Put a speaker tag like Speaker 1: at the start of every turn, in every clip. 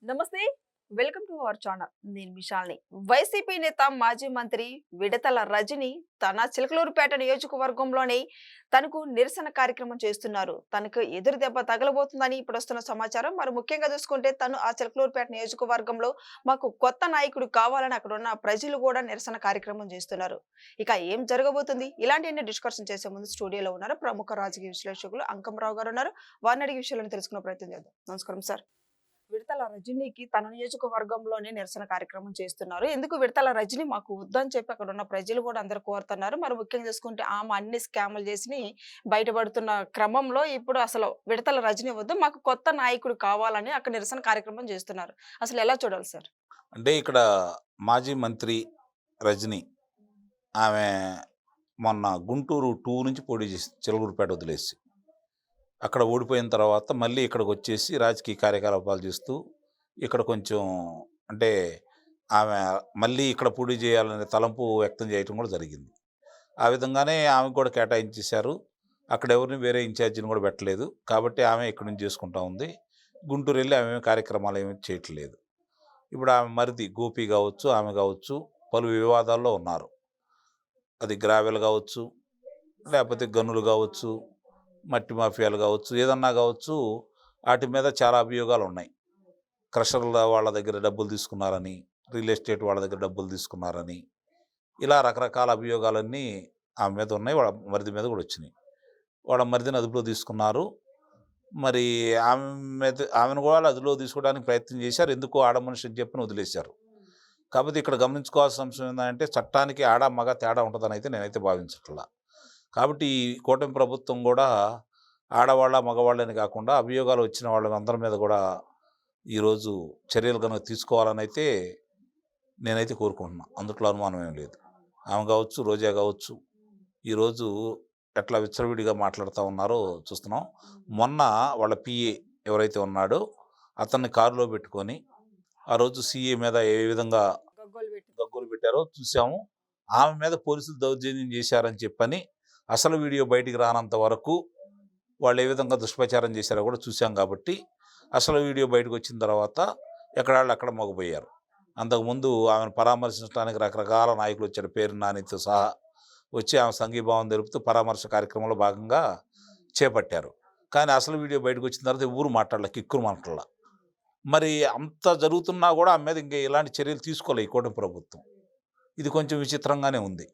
Speaker 1: నమస్తే. Welcome to our channel. నేను విశాల్ని. YCP నేత మాజీ మంత్రి విడతల రజని తన చిలకలూరుపేట నియోజకవర్గంలోని తనకు నిరసన కార్యక్రమం చేస్తున్నారు. తనకు ఎదురు దెబ్బ తగలబోతుందని ఇప్పుడు వస్తున్న సమాచారం. మరి ముఖ్యంగా చూసుకుంటే తను ఆ చిలకలూరుపేట నియోజకవర్గంలో మాకు కొత్త నాయకుడు కావాలని అక్కడ ఉన్న ప్రజలు కూడా నిరసన కార్యక్రమం చేస్తున్నారు. ఇక ఏం జరగబోతుంది? ఇలాంటి డిస్కషన్ చేసే ముందు స్టూడియోలో ఉన్నారు ప్రముఖ రాజకీయ విశ్లేషకులు అంకంరావు గారు ఉన్నారు. వారిని అడిగే విషయాలను తెలుసుకునే ప్రయత్నం చేద్దాం. నమస్కారం సార్. విడతల రజనీకి తన నియోజకవర్గంలోనే నిరసన కార్యక్రమం చేస్తున్నారు. ఎందుకు విడతల రజని మాకు వద్దని చెప్పి అక్కడ ఉన్న ప్రజలు కూడా అందరూ కోరుతున్నారు. మరి ముఖ్యంగా చూసుకుంటే ఆమె అన్ని స్కాములు చేసి బయటపడుతున్న క్రమంలో ఇప్పుడు అసలు విడతల రజని వద్దు, మాకు కొత్త నాయకుడు కావాలని అక్కడ నిరసన కార్యక్రమం చేస్తున్నారు. అసలు ఎలా చూడాలి సార్?
Speaker 2: అంటే ఇక్కడ మాజీ మంత్రి రజని ఆమె మొన్న గుంటూరు 2 నుంచి పోటీ చేసింది చిలకలూరుపేట వదిలేసి. అక్కడ ఓడిపోయిన తర్వాత మళ్ళీ ఇక్కడికొచ్చేసి రాజకీయ కార్యకలాపాలు చేస్తూ ఇక్కడ కొంచెం అంటే ఆమె మళ్ళీ ఇక్కడ పోటీ చేయాలనే తలంపు వ్యక్తం చేయటం కూడా జరిగింది. ఆ విధంగానే ఆమెకు కూడా కేటాయించేశారు. అక్కడ ఎవరిని వేరే ఇన్ఛార్జిని కూడా పెట్టలేదు. కాబట్టి ఆమె ఇక్కడి నుంచి చేసుకుంటా ఉంది. గుంటూరు వెళ్ళి ఆమె కార్యక్రమాలు ఏమీ చేయట్లేదు. ఇప్పుడు ఆమె మరిది గోపి కావచ్చు, ఆమె కావచ్చు పలు వివాదాల్లో ఉన్నారు. అది గ్రావెల్ కావచ్చు, లేకపోతే గనులు కావచ్చు, మట్టి మాఫియాలు కావచ్చు, ఏదన్నా కావచ్చు, వాటి మీద చాలా అభియోగాలు ఉన్నాయి. క్రషర్ల వాళ్ళ దగ్గర డబ్బులు తీసుకున్నారని, రియల్ ఎస్టేట్ వాళ్ళ దగ్గర డబ్బులు తీసుకున్నారని, ఇలా రకరకాల అభియోగాలన్నీ ఆమె మీద ఉన్నాయి. వాళ్ళ మరిది మీద కూడా వచ్చినాయి. వాళ్ళ మరిదిని అదుపులో తీసుకున్నారు. మరి ఆమెను కూడా అదుపులో తీసుకోవడానికి ప్రయత్నం చేశారు. ఎందుకో ఆడ మనిషి అని చెప్పి వదిలేశారు. కాకపోతే ఇక్కడ గమనించుకోవాల్సిన అంశం ఏంటంటే చట్టానికి ఆడ మగ తేడా ఉంటుందని అయితే నేనైతే భావించట్లా. కాబట్టి ఈ కూటమి ప్రభుత్వం కూడా ఆడవాళ్ళ మగవాళ్ళని కాకుండా అభియోగాలు వచ్చిన వాళ్ళందరి మీద కూడా ఈరోజు చర్యలు కనుక తీసుకోవాలని అయితే నేనైతే కోరుకుంటున్నాను. అందుట్లో అనుమానం ఏం లేదు. ఆమె కావచ్చు, రోజా కావచ్చు, ఈరోజు ఎట్లా విచ్చలవిడిగా మాట్లాడుతూ ఉన్నారో చూస్తున్నాం. మొన్న వాళ్ళ పిఏ ఎవరైతే ఉన్నాడో అతన్ని కారులో పెట్టుకొని ఆ రోజు సీఏ మీద ఏ విధంగా గగ్గోలు పెట్టారో చూసాము. ఆమె మీద పోలీసులు దౌర్జన్యం చేశారని చెప్పని అసలు వీడియో బయటికి రానంత వరకు వాళ్ళు ఏ విధంగా దుష్ప్రచారం చేశారో కూడా చూసాం. కాబట్టి అసలు వీడియో బయటకు వచ్చిన తర్వాత ఎక్కడాళ్ళు అక్కడ మోగపోయారు. అంతకుముందు ఆమెను పరామర్శించడానికి రకరకాల నాయకులు వచ్చారు, పేరు నానితో సహా వచ్చి ఆమె సంఘీభావం తెలుపుతూ పరామర్శ కార్యక్రమంలో భాగంగా చేపట్టారు. కానీ అసలు వీడియో బయటకు వచ్చిన తర్వాత ఎవరు మాట్లాడలే, కిక్కురు మాట్లాడాల. మరి అంత జరుగుతున్నా కూడా ఆమె మీద ఇంకా ఎలాంటి చర్యలు తీసుకోలే ఈ కూటమి ప్రభుత్వం. ఇది కొంచెం విచిత్రంగానే ఉంది.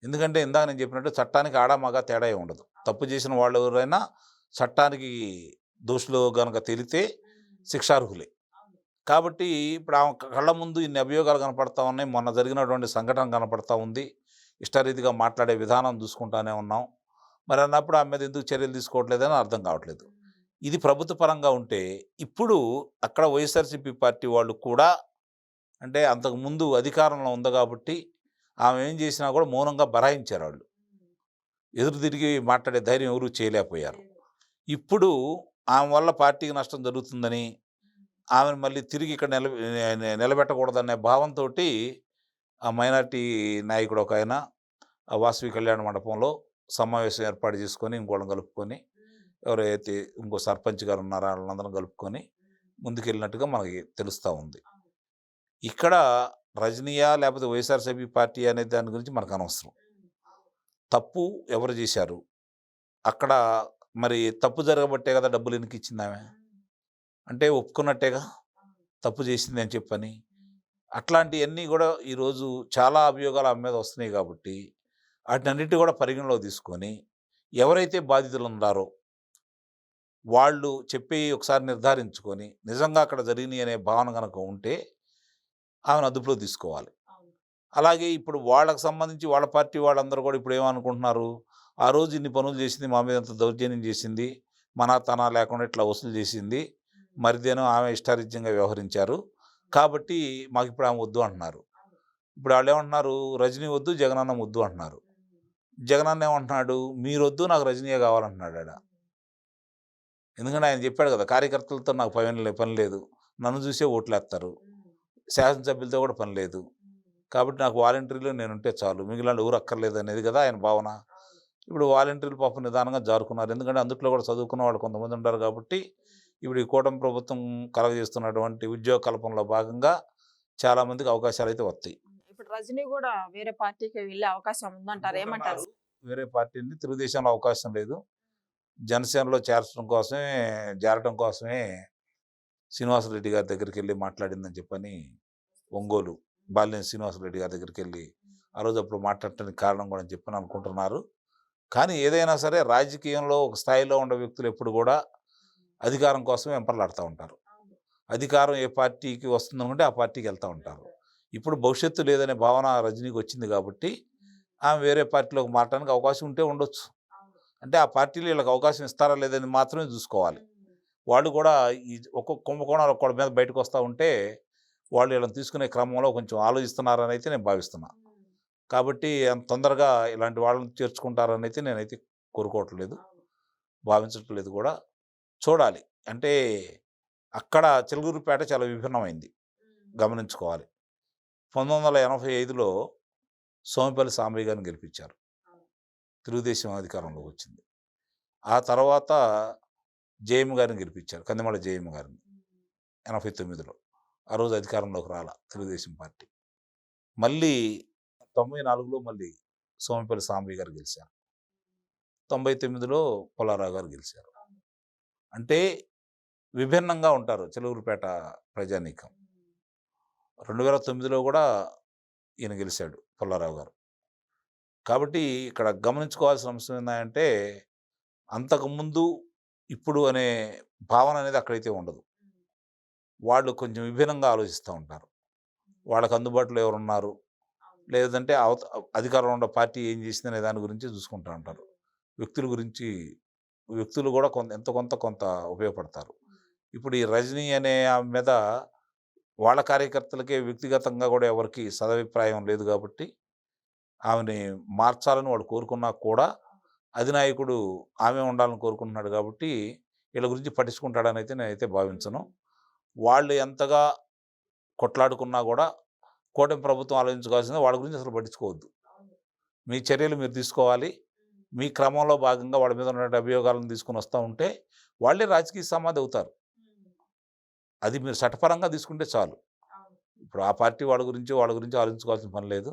Speaker 2: ఎందుకంటే ఇందాక నేను చెప్పినట్టు చట్టానికి ఆడ మగ తేడా ఉండదు. తప్పు చేసిన వాళ్ళు ఎవరైనా చట్టానికి దోషులు కనుక తేలితే శిక్షార్హులే. కాబట్టి ఇప్పుడు ఆమె కళ్ళ ముందు ఇన్ని అభియోగాలు కనపడతా ఉన్నాయి. మొన్న జరిగినటువంటి సంఘటన కనపడతా ఉంది. ఇష్టారీతిగా మాట్లాడే విధానం చూసుకుంటానే ఉన్నాం. మరి అన్నప్పుడు ఆమె మీద ఎందుకు చర్యలు తీసుకోవట్లేదని అర్థం కావట్లేదు. ఇది ప్రభుత్వ పరంగా ఉంటే ఇప్పుడు అక్కడ వైఎస్ఆర్సీపీ పార్టీ వాళ్ళు కూడా అంటే అంతకుముందు అధికారంలో ఉంది కాబట్టి ఆమె ఏం చేసినా కూడా మౌనంగా బరాయించారు. వాళ్ళు ఎదురు తిరిగి మాట్లాడే ధైర్యం ఎవరూ చేయలేకపోయారు. ఇప్పుడు ఆమె వల్ల పార్టీకి నష్టం జరుగుతుందని ఆమెను మళ్ళీ తిరిగి ఇక్కడ నిలబెట్టకూడదనే భావంతో ఆ మైనార్టీ నాయకుడు ఒక ఆయన ఆ వాసవి కళ్యాణ మండపంలో సమావేశం ఏర్పాటు చేసుకొని ఇంకోళ్ళని కలుపుకొని ఎవరైతే ఇంకో సర్పంచ్ గారు ఉన్నారో వాళ్ళందరం కలుపుకొని ముందుకెళ్ళినట్టుగా మనకి తెలుస్తూ ఉంది. ఇక్కడ రజనీయా లేకపోతే వైఎస్ఆర్సీపీ పార్టీ అనే దాని గురించి మనకు అనవసరం. తప్పు ఎవరు చేశారు అక్కడ? మరి తప్పు జరగబట్టే కదా డబ్బులు ఎందుకు ఇచ్చింది ఆమె? అంటే ఒప్పుకున్నట్టేగా తప్పు చేసింది అని చెప్పని. అట్లాంటివన్నీ కూడా ఈరోజు చాలా అభియోగాలు ఆమె మీద వస్తున్నాయి. కాబట్టి వాటినన్నిటి కూడా పరిగణలో తీసుకొని ఎవరైతే బాధితులు ఉన్నారో వాళ్ళు చెప్పి ఒకసారి నిర్ధారించుకొని నిజంగా అక్కడ జరిగినాయి అనే భావన కనుక ఉంటే ఆమెను అదుపులో తీసుకోవాలి. అలాగే ఇప్పుడు వాళ్ళకు సంబంధించి వాళ్ళ పార్టీ వాళ్ళందరూ కూడా ఇప్పుడు ఏమనుకుంటున్నారు, ఆ రోజు ఇన్ని పనులు చేసింది, మా మీద అంత దౌర్జన్యం చేసింది, మన తన లేకుండా ఇట్లా వసూలు చేసింది, మరిదేనో ఆమె ఇష్టారీత్యంగా వ్యవహరించారు, కాబట్టి మాకు ఇప్పుడు ఆమె వద్దు అంటున్నారు. ఇప్పుడు వాళ్ళు ఏమంటున్నారు, రజనీ వద్దు, జగనన్న వద్దు అంటున్నారు. జగనన్న ఏమంటున్నాడు, మీరొద్దు, నాకు రజనీయే కావాలంటున్నాడు ఆడ. ఎందుకంటే ఆయన చెప్పాడు కదా, కార్యకర్తలతో నాకు పని లేదు, నన్ను చూసే ఓట్లేస్తారు, శాసనసభ్యులతో కూడా పని లేదు, కాబట్టి నాకు వాలంటీర్లు నేనుంటే చాలు, మిగిలిన ఊరు అక్కర్లేదు అనేది కదా ఆయన భావన. ఇప్పుడు వాలంటీర్లు పాపం నిదానంగా జారుకున్నారు. ఎందుకంటే అందుట్లో కూడా చదువుకున్న వాళ్ళు కొంతమంది ఉంటారు. కాబట్టి ఇప్పుడు ఈ కూటమి ప్రభుత్వం కలగజేస్తున్నటువంటి ఉద్యోగ కల్పనలో భాగంగా చాలామందికి అవకాశాలు అయితే వస్తాయి.
Speaker 1: ఇప్పుడు రజనీ కూడా వేరే పార్టీకి వెళ్ళే అవకాశం ఉందంటారు, ఏమంటారు?
Speaker 2: వేరే పార్టీని తెలుగుదేశంలో అవకాశం లేదు. జనసేనలో చేరటం కోసమే శ్రీనివాసరెడ్డి గారి దగ్గరికి వెళ్ళి మాట్లాడిందని చెప్పని ఒంగోలు బాలినేని శ్రీనివాసరెడ్డి గారి దగ్గరికి వెళ్ళి ఆ రోజు అప్పుడు మాట్లాడటానికి కారణం కూడా అని చెప్పని అనుకుంటున్నారు. కానీ ఏదైనా సరే రాజకీయంలో ఒక స్థాయిలో ఉండే వ్యక్తులు ఎప్పుడు కూడా అధికారం కోసమే వెంపర్లాడుతూ ఉంటారు. అధికారం ఏ పార్టీకి వస్తుందనుకుంటే ఆ పార్టీకి వెళ్తూ ఉంటారు. ఇప్పుడు భవిష్యత్తు లేదనే భావన రజనీకి వచ్చింది కాబట్టి ఆమె వేరే పార్టీలోకి మారడానికి అవకాశం ఉంటే ఉండొచ్చు. అంటే ఆ పార్టీలు వీళ్ళకి అవకాశం ఇస్తారా లేదని మాత్రమే చూసుకోవాలి. వాళ్ళు కూడా ఈ ఒక్కొక్క కుంభకోణాలు ఒక్కడి మీద బయటకు వస్తూ ఉంటే వాళ్ళు వీళ్ళని తీసుకునే క్రమంలో కొంచెం ఆలోచిస్తున్నారని అయితే నేను భావిస్తున్నా. కాబట్టి అంత తొందరగా ఇలాంటి వాళ్ళని చేర్చుకుంటారని అయితే నేనైతే కోరుకోవట్లేదు, భావించట్లేదు కూడా. చూడాలి. అంటే అక్కడ చిలకలూరిపేట చాలా విభిన్నమైంది, గమనించుకోవాలి. 1985లో సోమిపల్లి సాంబయ్య గారిని గెలిపించారు, తెలుగుదేశం అధికారంలోకి వచ్చింది. ఆ తర్వాత జయమ్మ గారిని గెలిపించారు, కందిమళ్ళ జయమ్మ గారిని 89లో. ఆ రోజు అధికారంలోకి రాల తెలుగుదేశం పార్టీ. మళ్ళీ 94లో మళ్ళీ సోమిపల్లి సాంబయ్య గారు గెలిచారు. 99లో పుల్లారావు గారు గెలిచారు. అంటే విభిన్నంగా ఉంటారు చిలకలూరిపేట ప్రజానీకం. 2009లో కూడా ఈయన గెలిచాడు, పుల్లారావు గారు. కాబట్టి ఇక్కడ గమనించుకోవాల్సిన అంశం ఏంటంటే అంతకుముందు ఇప్పుడు అనే భావన అనేది అక్కడైతే ఉండదు. వాళ్ళు కొంచెం విభిన్నంగా ఆలోచిస్తూ ఉంటారు. వాళ్ళకి అందుబాటులో ఎవరున్నారు, లేదంటే అధికారంలో ఉన్న పార్టీ ఏం చేసిందనే దాని గురించి చూసుకుంటూ ఉంటారు. వ్యక్తులు కూడా కొంత ఉపయోగపడతారు. ఇప్పుడు ఈ రజనీ అనే ఆమె మీద వాళ్ళ కార్యకర్తలకే వ్యక్తిగతంగా కూడా ఎవరికి సదభిప్రాయం లేదు కాబట్టి ఆమెని మార్చాలని వాడు కోరుకున్నా కూడా అధినాయకుడు ఆమె ఉండాలని కోరుకుంటున్నాడు కాబట్టి వీళ్ళ గురించి పట్టించుకుంటాడని అయితే నేనైతే భావించను. వాళ్ళు ఎంతగా కొట్లాడుకున్నా కూడా కూటమి ప్రభుత్వం ఆలోచించుకోవాల్సింది వాళ్ళ గురించి అసలు పట్టించుకోవద్దు. మీ చర్యలు మీరు తీసుకోవాలి. మీ క్రమంలో భాగంగా వాళ్ళ మీద ఉన్న అభియోగాలను తీసుకుని వస్తూ ఉంటే వాళ్ళే రాజకీయ సమాధి అవుతారు. అది మీరు చట్టపరంగా తీసుకుంటే చాలు. ఇప్పుడు ఆ పార్టీ వాళ్ళ గురించి ఆలోచించుకోవాల్సిన పని లేదు.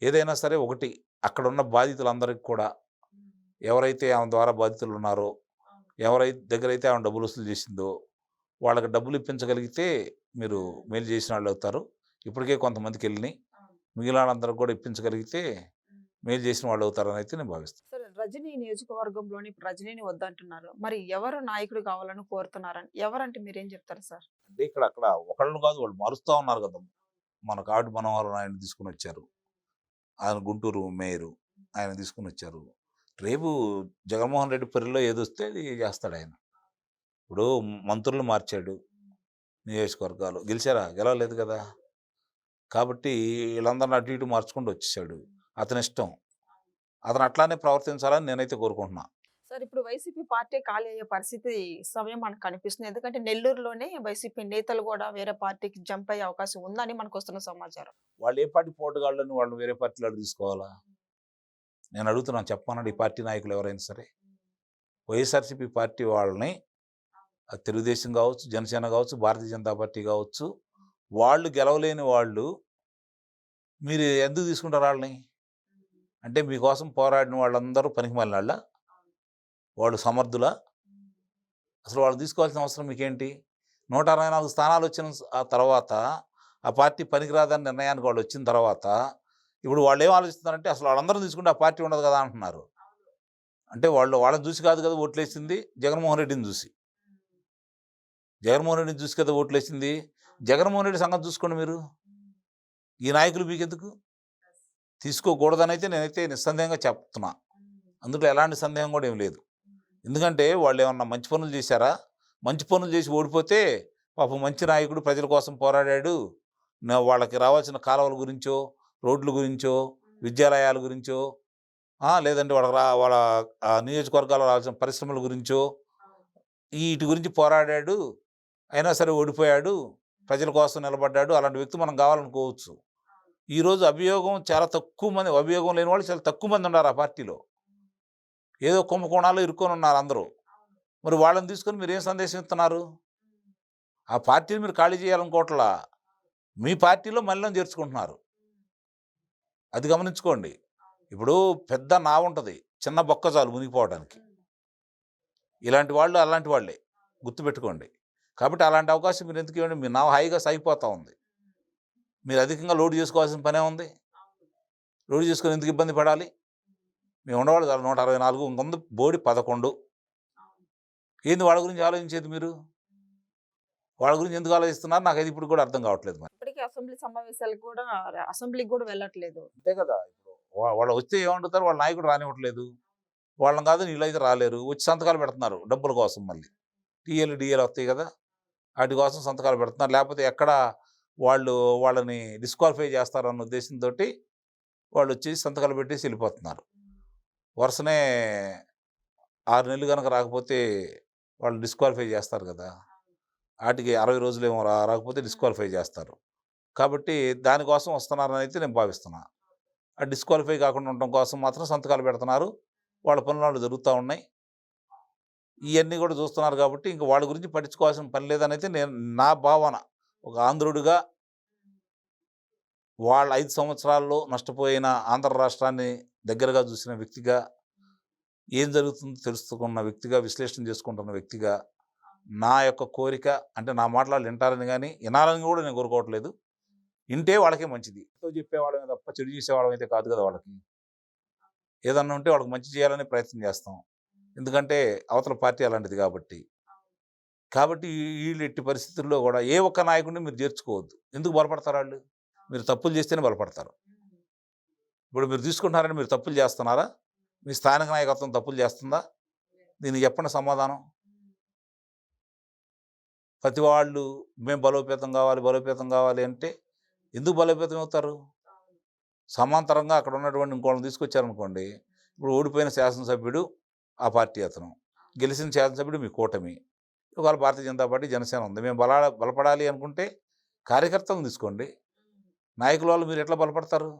Speaker 2: ఏదైనా సరే ఒకటి, అక్కడ ఉన్న బాధితులందరికీ కూడా ఎవరైతే ఆమె ద్వారా బాధితులు ఉన్నారో, దగ్గరైతే ఆమె డబ్బులు వసూలు చేసిందో వాళ్ళకి డబ్బులు ఇప్పించగలిగితే మీరు మేలు చేసిన వాళ్ళు అవుతారు. ఇప్పటికే కొంతమందికి వెళ్ళినాయి, మిగిలిన వాళ్ళందరికీ కూడా ఇప్పించగలిగితే మేలు చేసిన వాళ్ళు అవుతారని అయితే నేను భావిస్తాను.
Speaker 1: సరే, రజనీ నియోజకవర్గంలోని ఇప్పుడు రజనీని వద్దంటున్నారు, మరి ఎవరు నాయకుడు కావాలని కోరుతున్నారని, ఎవరంటే మీరేం చెప్తారు సార్?
Speaker 2: అంటే అక్కడ ఒకళ్ళు కాదు, వాళ్ళు మారుస్తూ ఉన్నారు కదా. మన కాటి మనోహర్ ఆయన తీసుకుని వచ్చారు, ఆయన గుంటూరు మేయరు, ఆయన తీసుకుని వచ్చారు. రేపు జగన్మోహన్ రెడ్డి పరిలో ఏదొస్తే అది చేస్తాడు ఆయన. ఇప్పుడు మంత్రులు మార్చాడు, నియోజకవర్గాలు గెలవలేదు కదా. కాబట్టి వీళ్ళందరిని అటు ఇటు మార్చుకుంటూ వచ్చేసాడు. అతని ఇష్టం, అతను అట్లానే ప్రవర్తించాలని నేనైతే కోరుకుంటున్నా.
Speaker 1: సార్, ఇప్పుడు వైసీపీ పార్టీ ఖాళీ అయ్యే పరిస్థితి సమయం మనకు కనిపిస్తుంది. ఎందుకంటే నెల్లూరులోనే వైసీపీ నేతలు కూడా వేరే పార్టీకి జంప్ అయ్యే అవకాశం ఉందని మనకు వస్తున్న సమాచారం.
Speaker 2: వాళ్ళు ఏ పార్టీ పోటుగాళ్ళని వాళ్ళు వేరే పార్టీలో తీసుకోవాలా? నేను అడుగుతున్నాను, చెప్పమన్నాడు ఈ పార్టీ నాయకులు ఎవరైనా సరే. వైఎస్ఆర్సీపీ పార్టీ వాళ్ళని, అది తెలుగుదేశం కావచ్చు, జనసేన కావచ్చు, భారతీయ జనతా పార్టీ కావచ్చు, వాళ్ళు గెలవలేని వాళ్ళు మీరు ఎందుకు తీసుకుంటారు వాళ్ళని? అంటే మీకోసం పోరాడిన వాళ్ళందరూ పనికిమాలిన వాళ్ళ? వాళ్ళు సమర్థులా? అసలు వాళ్ళు తీసుకోవాల్సిన అవసరం మీకేంటి? 164 స్థానాలు వచ్చిన ఆ తర్వాత ఆ పార్టీ పనికిరాదని నిర్ణయానికి వాళ్ళు వచ్చిన తర్వాత ఇప్పుడు వాళ్ళు ఏం ఆలోచిస్తున్నారంటే అసలు వాళ్ళందరూ తీసుకుంటే ఆ పార్టీ ఉండదు కదా అంటున్నారు. అంటే వాళ్ళని చూసి కాదు కదా ఓట్లేసింది, జగన్మోహన్ రెడ్డిని చూసి. జగన్మోహన్ రెడ్డిని చూసి కదా ఓట్లేసింది. జగన్మోహన్ రెడ్డి సంగతి చూసుకోండి మీరు. ఈ నాయకులు మీకెందుకు? తీసుకోకూడదని అయితే నేనైతే నిస్సందేహంగా చెప్తున్నా. అందులో ఎలాంటి సందేహం కూడా ఏం లేదు. ఎందుకంటే వాళ్ళు ఏమన్నా మంచి పనులు చేశారా? మంచి పనులు చేసి ఓడిపోతే పాపం మంచి నాయకుడు ప్రజల కోసం పోరాడాడు, వాళ్ళకి రావాల్సిన కాలువల గురించో, రోడ్ల గురించో, విద్యాలయాల గురించో, లేదంటే వాళ్ళ నియోజకవర్గాల్లో రావాల్సిన పరిశ్రమల గురించో వీటి గురించి పోరాడాడు, అయినా సరే ఓడిపోయాడు, ప్రజల కోసం నిలబడ్డాడు, అలాంటి వ్యక్తి మనం కావాలనుకోవచ్చు. ఈరోజు అభియోగం చాలా తక్కువ మంది, అభియోగం లేని వాళ్ళు చాలా తక్కువ మంది ఉన్నారు ఆ పార్టీలో. ఏదో కుంభకోణాలు ఇరుక్కొని ఉన్నారు అందరూ. మరి వాళ్ళని తీసుకొని మీరు ఏం సందేశం ఇస్తున్నారు? ఆ పార్టీని మీరు ఖాళీ చేయాలనుకోవట్లా. మీ పార్టీలో మళ్ళీ చేర్చుకుంటున్నారు. అది గమనించుకోండి. ఇప్పుడు పెద్ద నావ ఉంటది. చిన్న బొక్క చాలు మునిగిపోవడానికి. ఇలాంటి వాళ్ళు అలాంటి వాళ్ళే. గుర్తుపెట్టుకోండి. కాబట్టి అలాంటి అవకాశం మీరు ఎందుకు ఇవ్వండి? మీ నావ హాయిగా సాగిపోతా ఉంది. మీరు అధికంగా లోడ్ చేసుకోవాల్సిన పనేముంది? లోడ్ చేసుకొని ఎందుకు ఇబ్బంది పడాలి? మేము ఉండేవాళ్ళు 164 ఇంకొంది బోడి 11. ఏంది వాళ్ళ గురించి ఆలోచించేది మీరు? వాళ్ళ గురించి ఎందుకు ఆలోచిస్తున్నారు? నాకైతే ఇప్పుడు కూడా అర్థం కావట్లేదు మరి.
Speaker 1: ఇప్పటికీ అసెంబ్లీ సమావేశాలకు కూడా అసెంబ్లీకి కూడా వెళ్ళట్లేదు.
Speaker 2: అంతే కదా! ఇప్పుడు వాళ్ళు వస్తే ఏమంటున్నారు? వాళ్ళ నాయకుడు రానివ్వట్లేదు. వాళ్ళని కాదు వీళ్ళైతే రాలేరు. వచ్చి సంతకాలు పెడుతున్నారు డబ్బుల కోసం మళ్ళీ. టీఏలు, డీఏలు వస్తాయి కదా! ఆటి కోసం సంతకాలు పెడుతున్నారు. లేకపోతే ఎక్కడ వాళ్ళని డిస్‌క్వాలిఫై చేస్తారన్న ఉద్దేశంతోటి వాళ్ళొచ్చేసి సంతకాలు పెట్టేసి వెళ్ళిపోతున్నారు. వరుసనే 6 నెలలు గనక రాకపోతే వాళ్ళు డిస్‌క్వాలిఫై చేస్తారు కదా! ఆటికి 60 రోజులేమో రాకపోతే డిస్‌క్వాలిఫై చేస్తారు. కాబట్టి దానికోసం వస్తున్నారనైతే నేను భావిస్తున్నా. ఆ డిస్‌క్వాలిఫై కాకుండా ఉండడం కోసం మాత్రం సంతకాలు పెడుతున్నారు. వాళ్ళ పనులు వాళ్ళు జరుగుతా ఉన్నాయి. ఇయన్నీ కూడా చూస్తున్నారు కాబట్టి ఇంక వాళ్ళ గురించి పట్టించుకోవాల్సిన పని లేదనైతే నా భావన. ఒక ఆంధ్రుడిగా వాళ్ళ 5 సంవత్సరాల్లో నష్టపోయిన ఆంధ్ర రాష్ట్రాన్ని దగ్గరగా చూసిన వ్యక్తిగా, ఏం జరుగుతుందో తెలుసుకున్న వ్యక్తిగా, విశ్లేషణ చేసుకుంటున్న వ్యక్తిగా, నా యొక్క కోరిక అంటే నా మాటలు వాళ్ళు వింటారని గాని, వినాలని కూడా నేను కోరుకోవట్లేదు. వింటే వాళ్ళకే మంచిది. చెప్పేవాళ్ళమే తప్ప చెడు చేసేవాళ్ళమైతే కాదు కదా వాళ్ళకి. ఏదన్నా ఉంటే వాళ్ళకి మంచి చేయాలనే ప్రయత్నం చేస్తాం. ఎందుకంటే అవతల పార్టీ అలాంటిది కాబట్టి. కాబట్టి వీళ్ళు ఎట్టి పరిస్థితుల్లో కూడా ఏ ఒక్క నాయకుడిని మీరు చేర్చుకోవద్దు. ఎందుకు బలపడతారు ఆళ్ళు? మీరు తప్పులు చేస్తేనే బలపడతారు. ఇప్పుడు మీరు తీసుకుంటున్నారని మీరు తప్పులు చేస్తున్నారా? మీ స్థానిక నాయకత్వం తప్పులు చేస్తుందా? దీనికి చెప్పండి సమాధానం. ప్రతి వాళ్ళు మేము బలోపేతం కావాలి అంటే ఎందుకు బలోపేతం అవుతారు? సమాంతరంగా అక్కడ ఉన్నటువంటి ఇంకోళ్ళని తీసుకొచ్చారనుకోండి. ఇప్పుడు ఓడిపోయిన శాసనసభ్యుడు ఆ పార్టీ అతను. గెలిచిన శాసనసభ్యుడు మీ కూటమి. ఇవాళ భారతీయ జనతా పార్టీ, జనసేన ఉంది. మేము బలపడాలి అనుకుంటే కార్యకర్తలను తీసుకోండి. నాయకుల వాళ్ళు మీరు ఎట్లా బలపడతారు?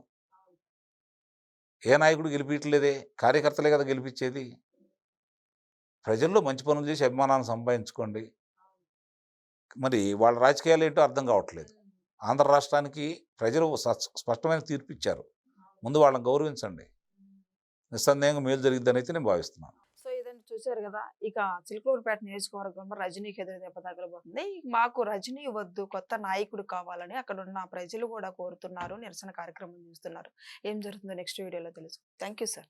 Speaker 2: ఏ నాయకుడు గెలిపించలేదే. కార్యకర్తలే కదా గెలిపించేది. ప్రజల్లో మంచి పనులు చేసి అభిమానాన్ని సంపాదించుకోండి. మరి వాళ్ళ రాజకీయాలు ఏంటో అర్థం కావట్లేదు. ఆంధ్ర రాష్ట్రానికి ప్రజలు స్పష్టమైన తీర్పు ఇచ్చారు. ముందు వాళ్ళని గౌరవించండి. నిస్సందేహంగా మేలు జరిగిద్దని అయితే నేను భావిస్తున్నాను.
Speaker 1: సో ఇదంతా చూశారు కదా, ఇక చిలకలూరుపేట నియోజకవర్గంలో రజనీకి ఎదురు దెబ్బ తగలబోతుంది. మాకు రజనీ వద్దు, కొత్త నాయకుడు కావాలని అక్కడ ఉన్న ప్రజలు కూడా కోరుతున్నారు. నిరసన కార్యక్రమం చేస్తున్నారు. ఏం జరుగుతుందో నెక్స్ట్ వీడియోలో తెలుసు. Thank you sir.